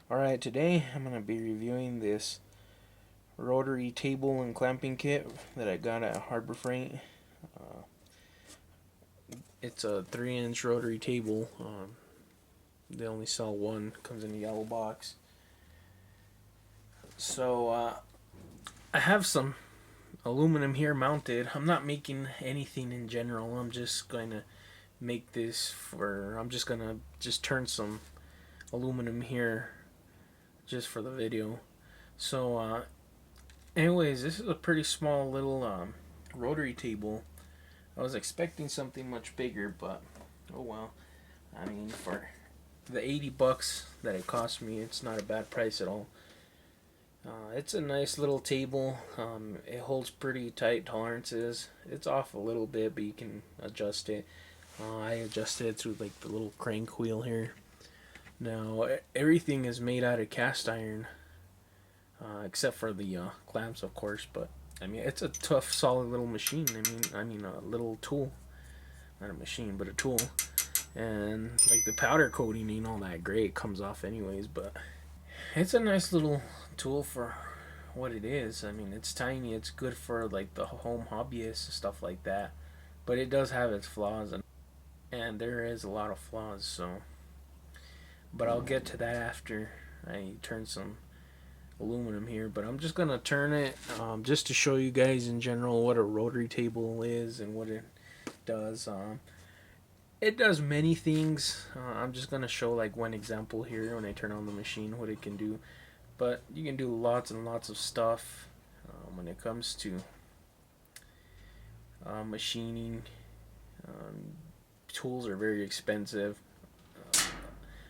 Alright, today I'm going to be reviewing this rotary table and clamping kit that I got at Harbor Freight. Uh, it's a 3-inch rotary table. They only sell one, comes in a yellow box. So I have some aluminum here mounted. I'm not making anything in general. I'm just going to make this for, I'm just going to just turn some aluminum here just for the video. So anyways, this is a pretty small little rotary table. I was expecting something much bigger, but oh well. I mean, for the 80 bucks that it cost me, it's not a bad price at all. It's a nice little table. It holds pretty tight tolerances. It's off a little bit, but you can adjust it. I adjusted it through like the little crank wheel here. Now everything is made out of cast iron, except for the clamps, of course. But I mean, it's a tough, solid little machine. I mean, a little tool, not a machine, but a tool. And like the powder coating ain't all that great. It comes off anyways, but it's a nice little tool for what it is. I mean, it's tiny. It's good for like the home hobbyists and stuff like that. But it does have its flaws, and there is a lot of flaws. So, but I'll get to that after I turn some aluminum here. But I'm just gonna turn it just to show you guys in general what a rotary table is and what it does. It does many things. I'm just gonna show like one example here when I turn on the machine what it can do. But you can do lots and lots of stuff when it comes to machining. Tools are very expensive.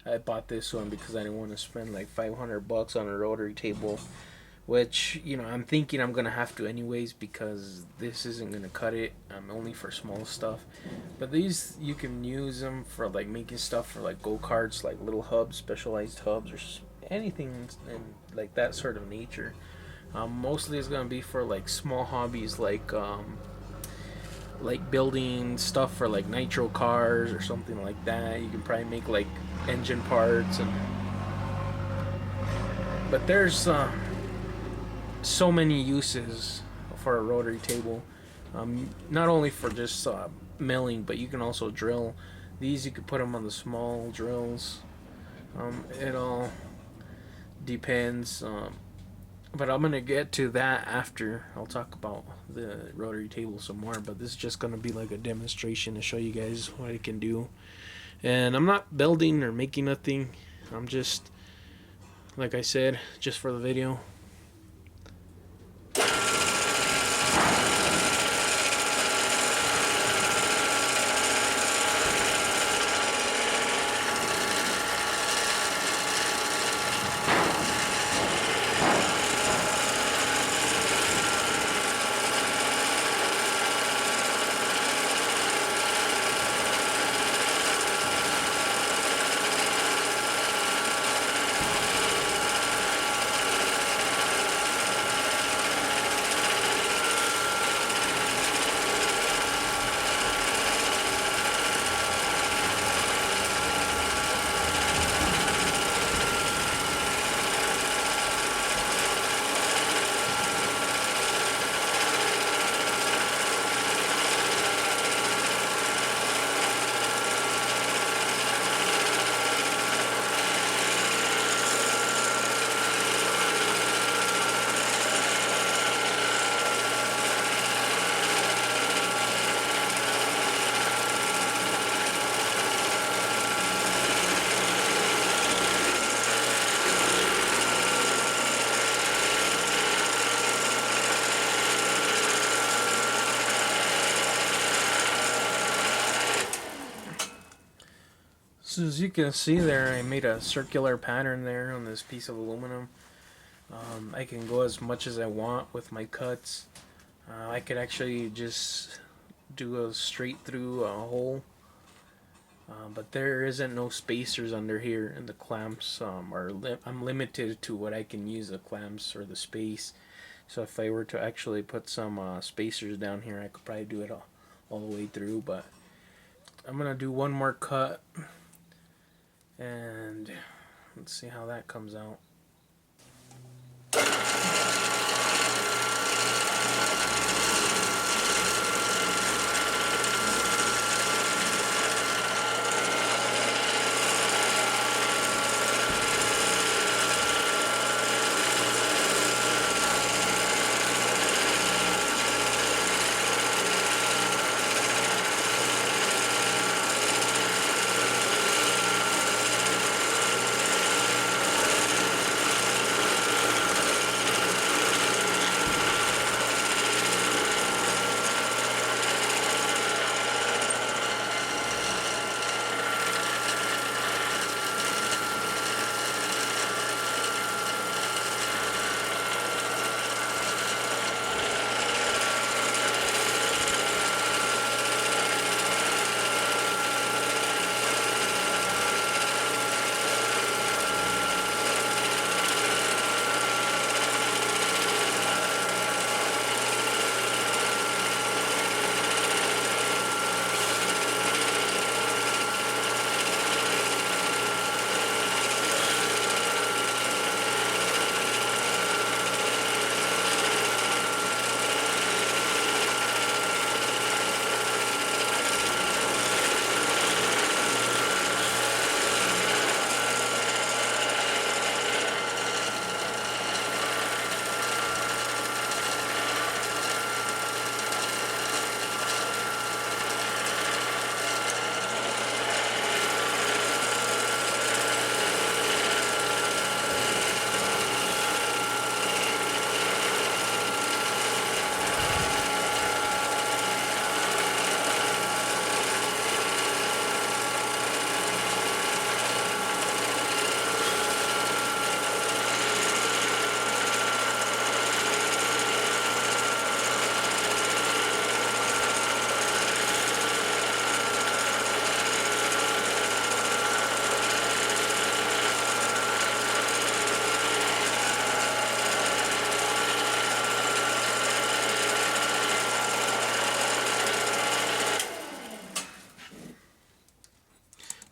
I bought this one because I didn't want to spend like 500 bucks on a rotary table, which, you know, I'm thinking I'm gonna have to anyways because this isn't gonna cut it. Only for small stuff. But these, you can use them for like making stuff for like go-karts, like little hubs, specialized hubs, or anything in like that sort of nature. Mostly it's gonna be for like small hobbies, like building stuff for like nitro cars or something like that. You can probably make like engine parts, and but there's so many uses for a rotary table. Not only for just milling, but you can also drill. These, you could put them on the small drills. It all depends. But I'm gonna get to that after. I'll talk about the rotary table some more. But this is just gonna be like a demonstration to show you guys what it can do. And I'm not building or making nothing. I'm just, like I said, just for the video. So as you can see there, I made a circular pattern there on this piece of aluminum. I can go as much as I want with my cuts. I could actually just do a straight through hole, but there isn't no spacers under here, and the clamps I'm limited to what I can use, the clamps or the space. So if I were to actually put some spacers down here, I could probably do it all the way through. But I'm gonna do one more cut, and let's see how that comes out.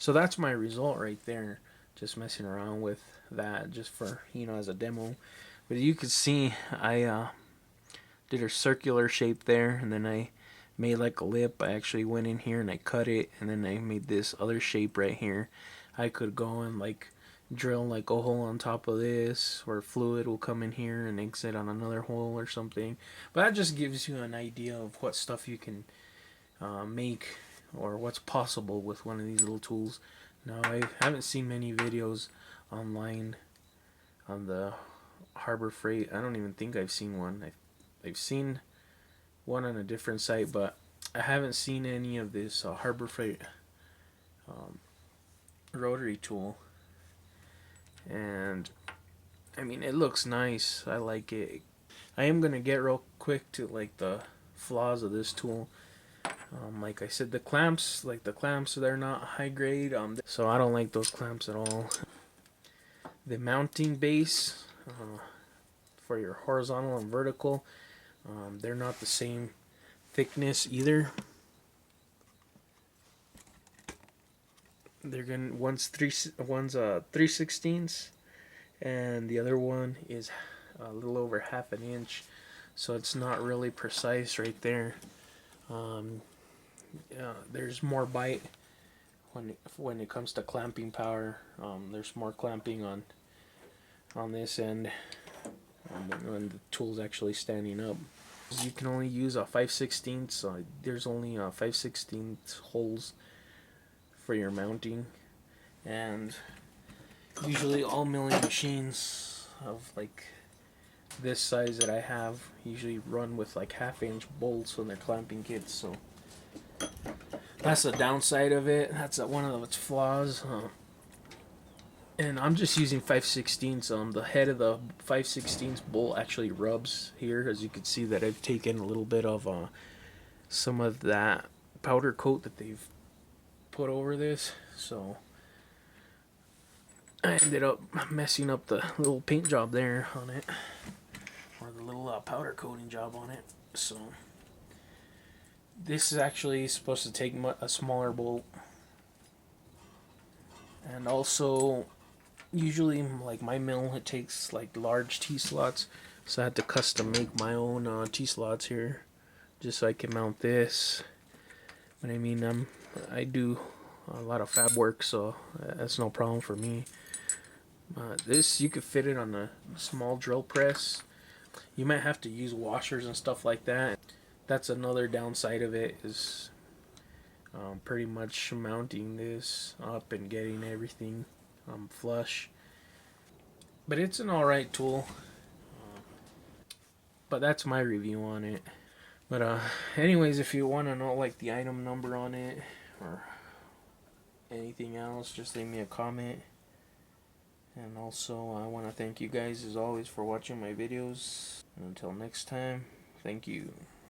So that's my result right there. Just messing around with that just for, as a demo. But you could see I did a circular shape there, and then I made like a lip. I actually went in here and I cut it, and then I made this other shape right here. I could go and like drill like a hole on top of this, where fluid will come in here and exit on another hole or something. But that just gives you an idea of what stuff you can make, or what's possible with one of these little tools. Now, I haven't seen many videos online on the Harbor Freight. I don't even think I've seen one. I've seen one on a different site, but I haven't seen any of this Harbor Freight rotary tool. And I mean, it looks nice. I like it. I am gonna get real quick to like the flaws of this tool. Like I said, the clamps, they're not high grade. So I don't like those clamps at all. The mounting base for your horizontal and vertical, they're not the same thickness either. They're gonna one's 3/16, and the other one is a little over half an inch. So it's not really precise right there. There's more bite when it comes to clamping power. There's more clamping on this end when the tool's actually standing up. You can only use a 5/16, so there's only 5/16 holes for your mounting, and usually all milling machines of like this size that I have usually run with like 1/2 inch bolts on their clamping kits. So that's the downside of it. That's one of its flaws. And I'm just using 5/16. The head of the 5/16 bolt actually rubs here, as you can see that I've taken a little bit of some of that powder coat that they've put over this. So I ended up messing up the little paint job there on it, or the little powder coating job on it. So this is actually supposed to take a smaller bolt, and also usually like my mill, it takes like large T-slots, so I had to custom make my own T-slots here just so I can mount this. But I mean, I do a lot of fab work, so that's no problem for me. This, you could fit it on a small drill press. You might have to use washers and stuff like that. That's another downside of it, is pretty much mounting this up and getting everything flush. But it's an alright tool. But that's my review on it. But anyways, if you want to know like the item number on it or anything else, just leave me a comment. And also, I want to thank you guys as always for watching my videos. And until next time, thank you.